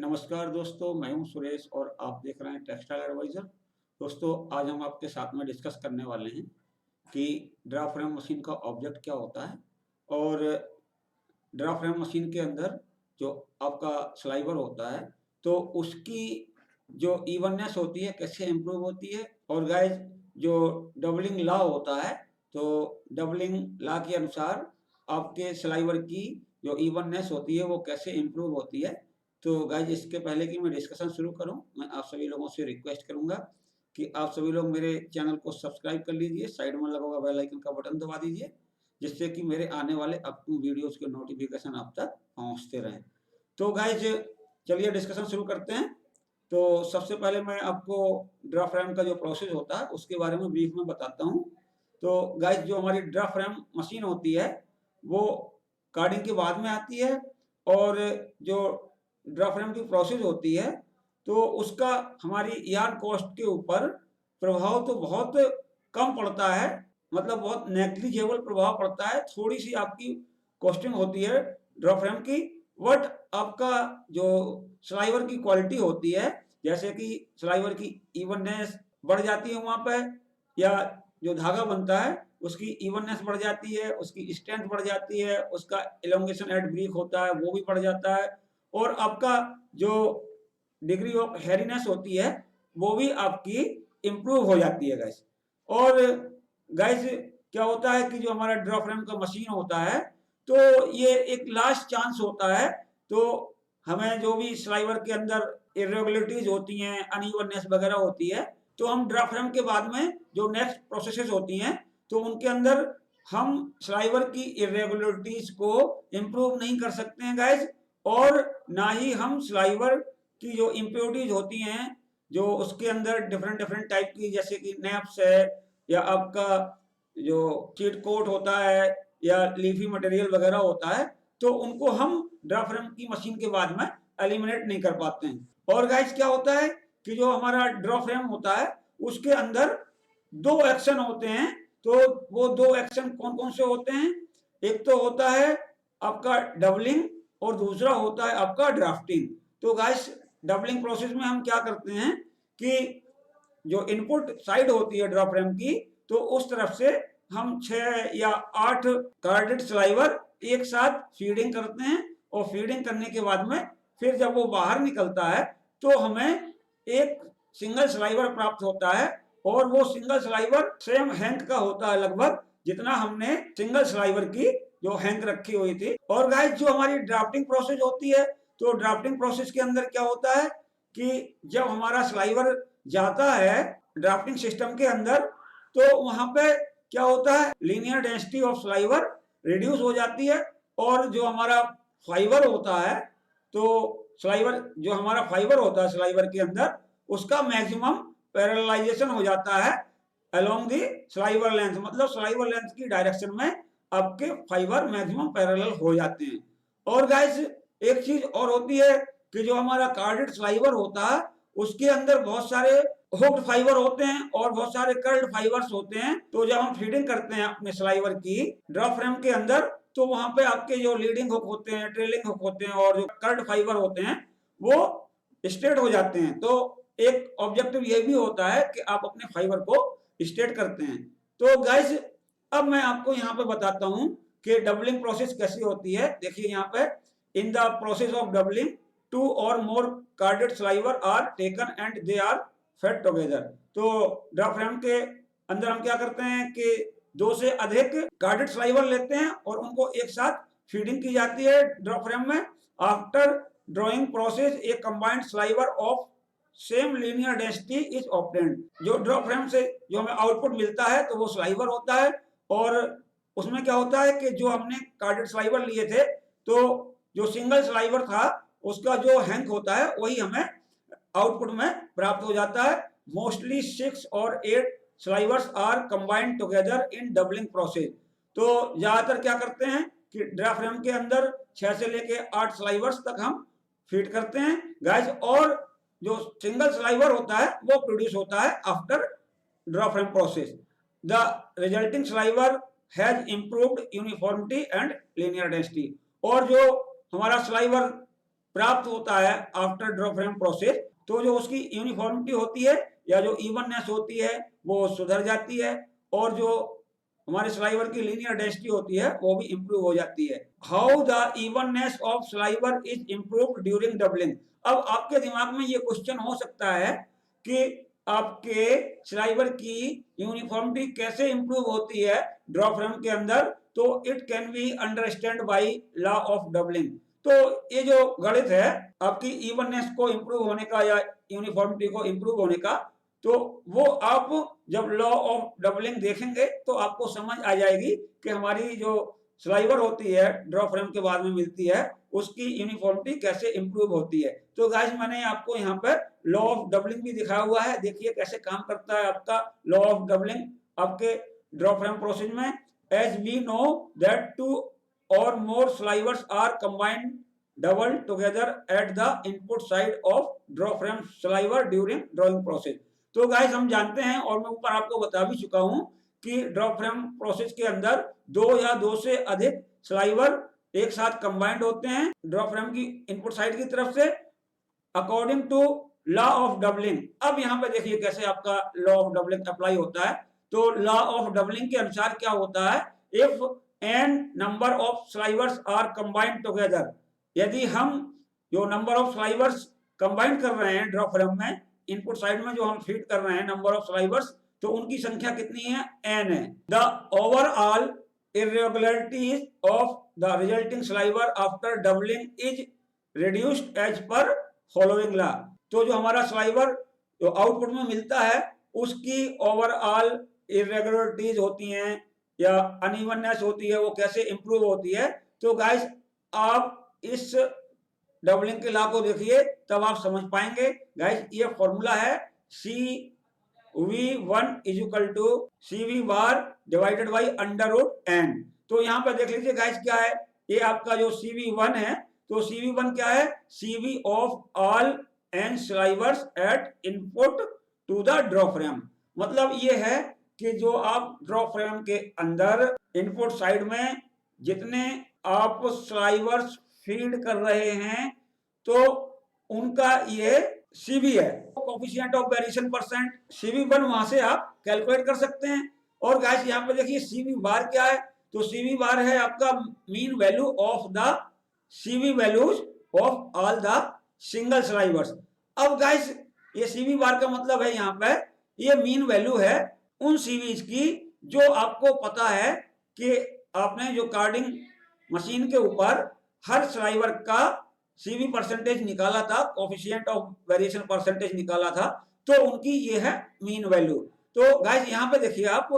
नमस्कार दोस्तों, मैं हूं सुरेश और आप देख रहे हैं टेक्सटाइल एडवाइज़र। दोस्तों, आज हम आपके साथ में डिस्कस करने वाले हैं कि ड्राफ्ट फ्रेम मशीन का ऑब्जेक्ट क्या होता है और ड्राफ्ट फ्रेम मशीन के अंदर जो आपका स्लाइवर होता है, तो उसकी जो इवननेस होती है कैसे इम्प्रूव होती है। और गाइस, जो डबलिंग लॉ होता है, तो डबलिंग लॉ के अनुसार आपके स्लाइवर की जो इवननेस होती है वो कैसे इम्प्रूव होती है। तो गाइस, इसके पहले कि मैं डिस्कशन शुरू करूं, मैं आप सभी लोगों से रिक्वेस्ट करूंगा कि आप सभी लोग मेरे चैनल को सब्सक्राइब कर लीजिए, साइड में लगा हुआ बेल आइकन का बटन दबा दीजिए, जिससे कि मेरे आने वाले अपकमिंग वीडियोस के नोटिफिकेशन आप तक पहुंचते रहें। तो गाइज, चलिए डिस्कशन शुरू करते हैं। तो सबसे पहले मैं आपको ड्राफ्ट फ्रेम का जो प्रोसेस होता है उसके बारे में ब्रीफ में बताता हूँ। तो गाइज, जो हमारी ड्राफ्ट फ्रेम मशीन होती है वो कार्डिंग के बाद में आती है, और जो ड्राफ्ट फ्रेम की प्रोसेस होती है तो उसका हमारी यार्न कॉस्ट के ऊपर प्रभाव तो बहुत कम पड़ता है, मतलब बहुत नेग्लिजिबल प्रभाव पड़ता है। थोड़ी सी आपकी कॉस्टिंग होती है ड्राफ्ट फ्रेम की, बट आपका जो स्लाइवर की क्वालिटी होती है, जैसे कि स्लाइवर की इवननेस बढ़ जाती है वहां पर, या जो धागा बनता है उसकी इवननेस बढ़ जाती है, उसकी स्ट्रेंथ बढ़ जाती है, उसका एलोंगेशन एट ब्रीक होता है वो भी बढ़ जाता है, और आपका जो डिग्री ऑफ हेरीनेस होती है वो भी आपकी इम्प्रूव हो जाती है गाइस। और गाइस, क्या होता है कि जो हमारा ड्राफ्ट फ्रेम का मशीन होता है तो ये एक लास्ट चांस होता है। तो हमें जो भी स्लाइवर के अंदर इरेगुलरिटीज होती हैं, अनइवननेस वगैरह होती है, तो हम ड्राफ्ट फ्रेम के बाद में जो नेक्स्ट प्रोसेसेस होती हैं तो उनके अंदर हम स्लाइवर की इरेगुलरिटीज को इम्प्रूव नहीं कर सकते हैं गाइस, और ना ही हम स्लाइवर की जो इम्प्योरिटीज होती हैं, जो उसके अंदर डिफरेंट डिफरेंट टाइप की, जैसे कि नैप्स है, या आपका जो चीट कोट होता है, या लीफी मटेरियल वगैरह होता है, तो उनको हम ड्राफ्ट फ्रेम की मशीन के बाद में एलिमिनेट नहीं कर पाते हैं। और गाइस, क्या होता है कि जो हमारा ड्राफ्ट फ्रेम होता है उसके अंदर दो एक्शन होते हैं। तो वो दो एक्शन कौन कौन से होते हैं? एक तो होता है आपका डबलिंग, और दूसरा होता है आपका ड्राफ्टिंग। तो गाइस, डबलिंग प्रोसेस में हम क्या करते हैं कि जो इनपुट साइड होती है ड्राफ्ट फ्रेम की, तो उस तरफ से हम 6 या 8 कार्डेड स्लाइवर एक साथ फीडिंग करते हैं, और फीडिंग करने के बाद में फिर जब वो बाहर निकलता है तो हमें एक सिंगल स्लाइवर प्राप्त होता है, और वो सिंगल स्लाइवर सेम हैंक का होता है लगभग, जितना हमने सिंगल स्लाइवर की जो हैंक रखी हुई थी। और गाइस, जो हमारी ड्राफ्टिंग प्रोसेस होती है, तो ड्राफ्टिंग प्रोसेस के अंदर क्या होता है कि जब हमारा स्लाइवर जाता है ड्राफ्टिंग सिस्टम के अंदर, तो वहां पे क्या होता है, linear density of sliver reduce हो जाती है, और जो हमारा फाइबर होता है, तो स्लाइवर जो हमारा फाइबर होता है स्लाइवर के अंदर, उसका मैक्सिमम पैरेललाइजेशन हो जाता है अलोंग दी स्लाइवर लेंथ, मतलब स्लाइवर लेंथ की डायरेक्शन में आपके फाइबर मैक्सिमम पैरेलल हो जाते हैं। और गाइस, एक चीज और होती है कि जो हमारा कार्डेड स्लाइवर होता है उसके अंदर बहुत सारे हुक्ड फाइबर होते हैं और बहुत सारे कर्ल्ड फाइबर्स होते हैं। तो जब हम फीडिंग करते हैं अपने स्लाइवर की ड्राफ्ट फ्रेम के अंदर, तो वहां पे आपके जो लीडिंग हुक होते हैं, ट्रेलिंग हुक होते हैं, और जो कर्ल्ड फाइबर होते हैं वो स्ट्रेट हो जाते हैं। तो एक ऑब्जेक्टिव ये भी होता है कि आप अपने फाइबर को स्ट्रेट करते हैं। तो गाइस, अब मैं आपको यहाँ पे बताता हूँ कि डबलिंग प्रोसेस कैसी होती है। देखिए यहाँ पे, in the process of doubling 2 और more carded sliver are taken and they are fed together. तो ड्राफ्ट फ्रेम के अंदर हम क्या करते हैं कि 2 से अधिक कार्डेड स्लाइवर लेते हैं और उनको एक साथ फीडिंग की जाती है ड्राफ्ट फ्रेम में। After drawing process A combined sliver of same linear density is obtained. जो ड्राफ्ट फ्रेम से जो हमें आउटपुट मिलता है तो वो स्लाइवर होता है, और उसमें क्या होता है कि जो हमने कार्डेड स्लाइवर लिए थे, तो जो सिंगल स्लाइवर था उसका जो हैंक होता है वही हमें आउटपुट में प्राप्त हो जाता है। मोस्टली 6 और 8 slivers are combined together in doubling process. तो ज्यादातर क्या करते हैं कि ड्राफ्ट फ्रेम के अंदर 6 से लेके 8 स्लाइवर्स तक हम फीड करते हैं गाइस, और जो सिंगल स्लाइवर होता है वो प्रोड्यूस होता है after draft frame process. The resulting sliver has improved uniformity and linear density. और जो हमारा स्लाइवर प्राप्त होता है आफ्टर ड्रॉप फ्रेम प्रोसेस, तो जो उसकी यूनिफॉर्मिटी होती है या जो इवननेस होती है वो सुधर जाती है, और जो हमारे स्लाइवर की लीनियर डेंसिटी होती है वो भी इंप्रूव हो जाती है। How the evenness of sliver is improved during doubling. अब आपके दिमाग में ये क्वेश्चन हो सकता है कि आपके स्लाइवर की यूनिफॉर्मिटी कैसे इंप्रूव होती है ड्रॉप फ्रेम के अंदर, तो it can be understand by law of doubling. तो ये जो गणित है आपकी इवननेस को इंप्रूव होने का या यूनिफॉर्मिटी को इंप्रूव होने का, तो वो आप जब लॉ ऑफ डबलिंग देखेंगे तो आपको समझ आ जाएगी कि हमारी जो स्लाइवर होती है ड्रॉप फ्रेम के बाद में मिलती है उसकी यूनिफॉर्मिटी कैसे इंप्रूव होती है। तो गाइस मैंने आपको यहाँ पर लॉ ऑफ डबलिंग भी दिखाया हुआ है, देखिए कैसे काम करता है आपका लॉ ऑफ डबलिंग आपके ड्रॉप फ्रेम प्रोसेस में। As we know that 2 or more slivers are combined double together at the input side of draw frame sliver during drawing process। तो गाइस हम जानते हैं और मैं ऊपर आपको बता भी चुका हूं कि ड्रॉ फ्रेम प्रोसेस के अंदर 2 या 2 से अधिक स्लाइवर एक साथ कंबाइंड होते हैं ड्रॉ फ्रेम की इनपुट साइड की तरफ से according to law of doubling. अब यहाँ पे देखिए कैसे आपका लॉ ऑफ डबलिंग अप्लाई होता है। तो लॉ ऑफ डबलिंग के अनुसार क्या होता है, if n number of slivers are combined together, यदि हम जो नंबर ऑफ स्लाइवर्स कंबाइन कर रहे हैं ड्रॉप फ्रेम में इनपुट साइड में जो हम फीड कर रहे हैं नंबर ऑफ स्लाइवर्स, तो उनकी संख्या कितनी है, n है। The overall irregularities of the resulting sliver after doubling is reduced as per following law। तो जो हमारा स्लाइवर जो आउटपुट में मिलता है उसकी ओवरऑल इरेगुलरिटीज होती हैं या अनइवननेस होती है वो कैसे इंप्रूव होती है। तो गाइस आप इस डबलिंग के लॉ को देखिए तब आप समझ पाएंगे। गाइस ये फॉर्मूला है CV1 is equal to CV bar divided by under root n। तो यहाँ पर देख लीजिए गाइस क्या है, ये आपका जो CV1 है, तो CV1 क्या है, CV of all n slivers at input to the draw frame. मतलब ये है कि जो आप ड्रॉ फ्रेम के अंदर इनपुट साइड में जितने आप स्लाइवर्स फीड कर रहे हैं तो उनका ये CV है, coefficient of variation percent CV1 वहां से आप कैलकुलेट कर सकते हैं। और गाइस यहाँ पे देखिए CV बार क्या है, तो CV बार है आपका mean value of the CV values of all the single slivers. अब गाइस ये CV बार का मतलब है यहाँ पे ये मीन वैल्यू है उन सीवीज की जो आपको पता है कि आपने जो कार्डिंग मशीन के ऊपर हर स्लाइवर का सीवी परसेंटेज निकाला था, कोएफिशिएंट ऑफ वेरिएशन परसेंटेज निकाला था, तो उनकी ये है मीन वैल्यू। तो गाइस यहाँ पे देखिए आप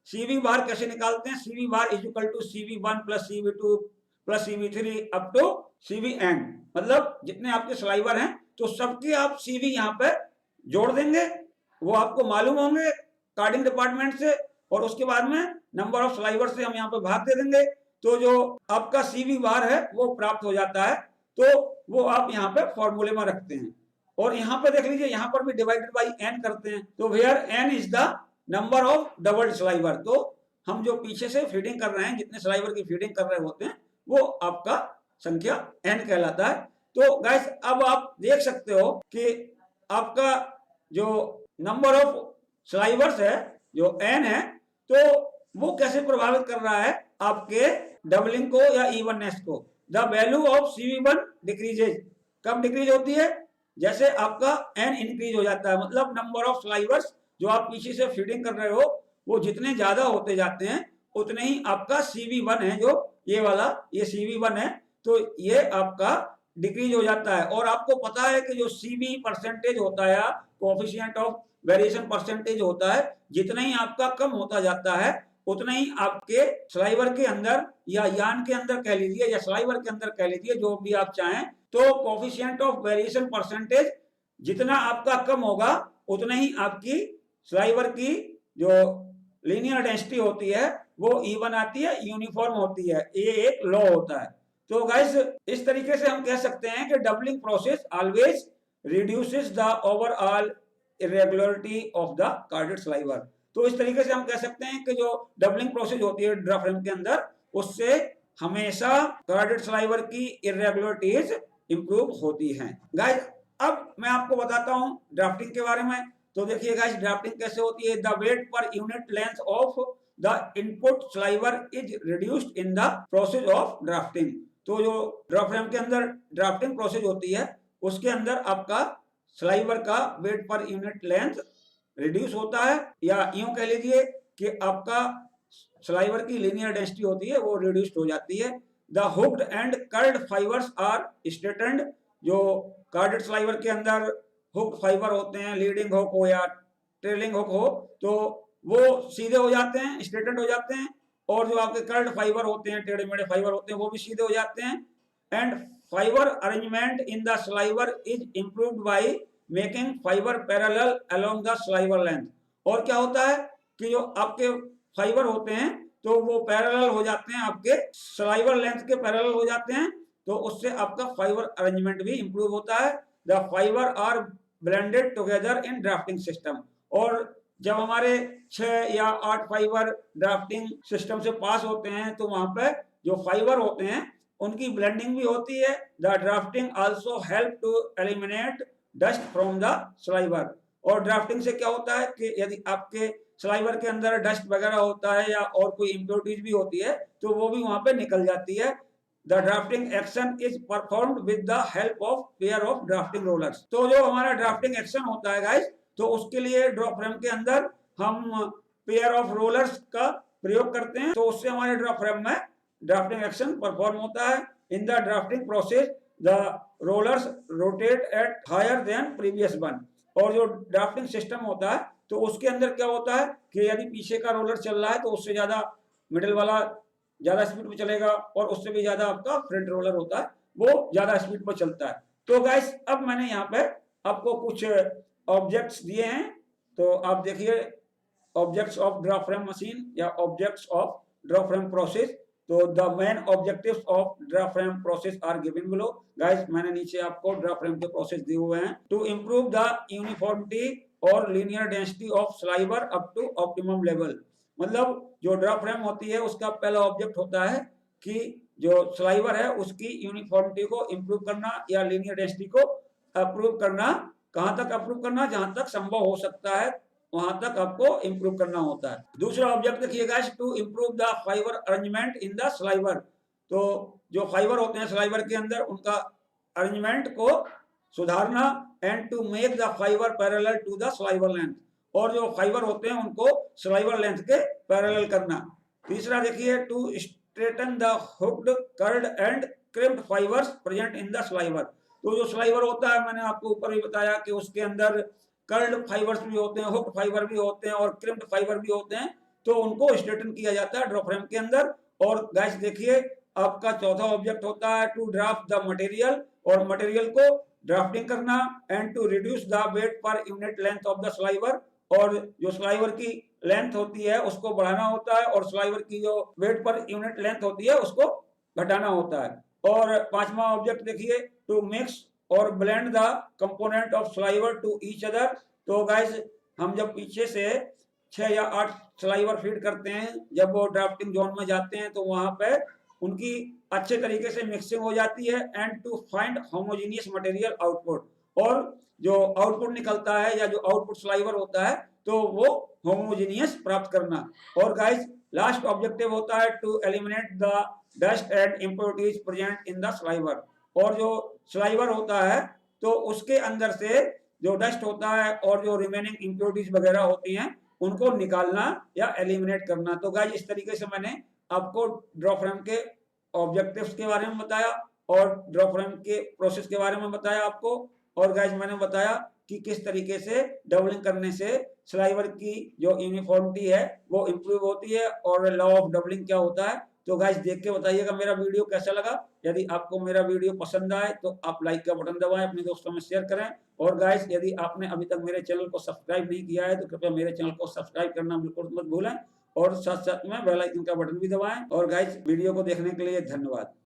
सीवी बार कैसे निकालते हैं, CV bar is equal to CV1 plus CV2 plus CV3 up to CVn। मतलब जितने आपके स्लाइवर हैं तो सबके आप सीवी यहाँ पे जोड़ देंगे, वो आपको मालूम होंगे कार्डिंग डिपार्टमेंट से, और उसके बाद में नंबर ऑफ स्लाइवर से हम यहाँ पे भाग दे देंगे, तो जो आपका CV बार है वो प्राप्त हो जाता है। तो वो आप यहाँ पे फॉर्मूले में रखते हैं। और यहाँ पे देख लीजिए यहाँ पर भी डिवाइडेड बाई n करते हैं, तो where n is the number of double sliver. तो हम जो पीछे से फीडिंग कर रहे हैं, जितने स्लाइवर की फीडिंग कर रहे होते हैं वो आपका संख्या n कहलाता है। तो गाइस अब आप देख सकते हो कि आपका जो नंबर ऑफ स्लाइवर्स है जो n है, तो वो कैसे प्रभावित कर रहा है आपके डबलिंग को या इवननेस को। The value of CV1 decreases, कब डिक्रीज होती है, जैसे आपका n इंक्रीज हो जाता है। मतलब नंबर ऑफ स्लाइवर्स जो आप पीछे से फीडिंग कर रहे हो वो जितने ज्यादा होते जाते हैं उतने ही आपका CV1 है, जो ये वाला ये CV1 है, तो ये आपका डिक्रीज हो जाता है। और आपको पता है कि जो CV परसेंटेज होता है, कोएफिशिएंट ऑफ वेरिएशन परसेंटेज होता है, जितना ही आपका कम होता जाता है उतना ही आपके स्लाइवर के अंदर या यान के अंदर कह लीजिए या स्लाइवर के अंदर कह लीजिए, जो भी आप चाहें, तो कोएफिशिएंट ऑफ वेरिएशन परसेंटेज जितना आपका कम होगा उतना ही आपकी स्लाइवर की जो लीनियर डेंसिटी होती है वो इवन आती है, यूनिफॉर्म होती है। ये एक लॉ होता है। तो गाइस इस तरीके से हम कह सकते हैं कि doubling process always reduces the overall irregularity of the carded sliver। तो इस तरीके से हम कह सकते हैं कि जो डबलिंग प्रोसेस होती है ड्रॉ फ्रेम के अंदर, उससे हमेशा कार्डेड स्लाइवर की इरेगुलरिटीज इंप्रूव होती हैं। गाइस अब मैं आपको बताता हूं ड्राफ्टिंग के बारे में। तो देखिए गाइस ड्राफ्टिंग कैसे होती है। The weight per unit length of the input sliver is reduced in the process of drafting. तो जो ड्रा फ्रेम के अंदर ड्राफ्टिंग प्रोसेस होती है उसके अंदर आपका स्लाइवर का wait per unit length reduce होता है, या यूं कह लीजिए कि आपका स्लाइवर की लीनियर डेंसिटी होती है वो रिड्यूस्ड हो जाती है। The hooked and curled fibres are straightened. जो कार्डेड स्लाइवर के अंदर हुक्ड फाइबर होते हैं, लीडिंग हुक हो या ट्रेलिंग हुक हो, तो वो सीधे हो जाते हैं, स्ट्रेटन्ड हो जाते हैं। और जो आपके कर्ड फाइबर होते हैं, टेढ़े मेढ़े फाइबर होते हैं, वो भी सीधे हो जाते हैं। And fibre arrangement in the sliver is improved by making fibre parallel along the sliver length. और क्या होता है कि जो आपके फाइबर होते हैं तो वो पैरेलल हो जाते हैं, आपके स्लाइवर लेंथ के पैरेलल हो जाते हैं, तो उससे आपका फाइबर अरेंजमेंट भी इंप्रूव होता है। The fibre are blended together in drafting system. और जब हमारे 6 या 8 फाइबर ड्राफ्टिंग सिस्टम से पास होते हैं तो वहां पे जो फाइबर होते हैं उनकी ब्लेंडिंग भी होती है। The drafting also help to eliminate dust from the sliver. और ड्राफ्टिंग से क्या होता है कि यदि आपके स्लाइवर के अंदर डस्ट वगैरह होता है या और कोई इम्प्योरिटीज भी होती है तो वो भी वहां पे निकल जाती है। The drafting action is performed with the help of pair of drafting rollers. तो जो हमारा ड्राफ्टिंग एक्शन होता है गाइस, तो उसके लिए ड्रॉ फ्रेम के अंदर हम पेयर ऑफ रोलर्स का प्रयोग करते हैं, तो उससे हमारे ड्रॉ फ्रेम में ड्राफ्टिंग एक्शन परफॉर्म होता है। In the drafting process the rollers rotate at higher than previous one. और जो ड्राफ्टिंग सिस्टम होता है तो उसके अंदर क्या होता है कि यदि पीछे का रोलर चल रहा है तो उससे ज्यादा मिडिल वाला ज्यादा स्पीड पे चलेगा, और उससे भी ज्यादा आपका फ्रंट रोलर होता है वो ज्यादा स्पीड पे चलता है। तो गाइस अब मैंने यहाँ पे आपको कुछ ऑब्जेक्ट्स दिए हैं, तो आप देखिए objects of draw frame machine या objects of draw frame process. तो the main objectives of draw frame process are given below. Guys मैंने नीचे आपको ड्रा फ्रेम के प्रोसेस दिए हुए हैं। टू इंप्रूव द यूनिफॉर्मिटी और linear density of sliver up to optimum level. मतलब जो ड्रा फ्रेम होती है उसका पहला ऑब्जेक्ट होता है कि जो स्लाइवर है उसकी यूनिफॉर्मिटी को इंप्रूव करना या लीनियर डेंसिटी को अप्रूव करना। कहां तक अप्रूव करना? जहां तक संभव हो सकता है वहां तक आपको इंप्रूव करना होता है। दूसरा ऑब्जेक्ट देखिएगा, to improve the fibre arrangement in the sliver. तो जो फाइबर होते हैं स्लाइवर के अंदर उनका अरेंजमेंट को सुधारना। And to make the fibre parallel to the sliver length. और जो फाइबर होते हैं उनको स्लाइवर लेंथ के पैरेलल करना। तीसरा देखिए, to straighten the hooked curled and crimped fibres present in the sliver. तो जो स्लाइवर होता है मैंने आपको ऊपर भी बताया कि उसके अंदर कर्ल्ड फाइबर्स भी होते हैं, हुक्ड फाइबर भी होते हैं और क्रिम्प्ड फाइबर भी होते हैं, तो उनको स्ट्रेटन किया जाता है ड्रॉ फ्रेम के अंदर। और गाइस देखिए आपका चौथा ऑब्जेक्ट होता है टू ड्राफ्ट द मटेरियल। और मटेरियल को ड्राफ्टिंग करना। And to reduce the weight per unit length of the sliver. और जो स्लाइवर की लेंथ होती है उसको बढ़ाना होता है, और स्लाइवर की जो वेट पर यूनिट लेंथ होती है उसको घटाना होता है। और पांचवा ऑब्जेक्ट देखिए, टू मिक्स और blend the component of sliver to each other. तो गाइस हम जब पीछे से 6 या 8 स्लाइवर फीड करते हैं, जब वो ड्राफ्टिंग जोन में जाते हैं तो वहां पे उनकी अच्छे तरीके से मिक्सिंग हो जाती है। And to find homogeneous material output. और जो आउटपुट निकलता है या जो आउटपुट स्लाइवर होता है तो वो होमोजेनियस प्राप्त करना। और गाइस लास्ट ऑब्जेक्टिव होता है to eliminate the dust and impurities present in the sliver. और जो स्लाइवर होता है तो उसके अंदर से जो डस्ट होता है और जो रिमेनिंग इम्प्योरिटीज वगैरह होती हैं उनको निकालना या एलिमिनेट करना। तो गाइस इस तरीके से मैंने आपको ड्रॉ फ्रेम के ऑब्जेक्टिव्स के बारे में बताया और ड्रॉ फ्रेम के प्रोसेस के बारे में बताया आपको। और गाइस मैंने बताया कि किस तरीके से डबलिंग करने से स्लाइवर की जो यूनिफॉर्मिटी है वो इंप्रूव होती है और लॉ ऑफ डबलिंग क्या होता है। तो गाइस देख के बताइएगा मेरा वीडियो कैसा लगा। यदि आपको मेरा वीडियो पसंद आए तो आप लाइक का बटन दबाएं, अपने दोस्तों में शेयर करें। और गाइस यदि आपने अभी तक मेरे चैनल को सब्सक्राइब नहीं किया है तो कृपया मेरे चैनल को सब्सक्राइब करना बिल्कुल मत भूलें, और साथ साथ में बेल आइकन का बटन भी दबाएं। और गाइस वीडियो को देखने के लिए धन्यवाद।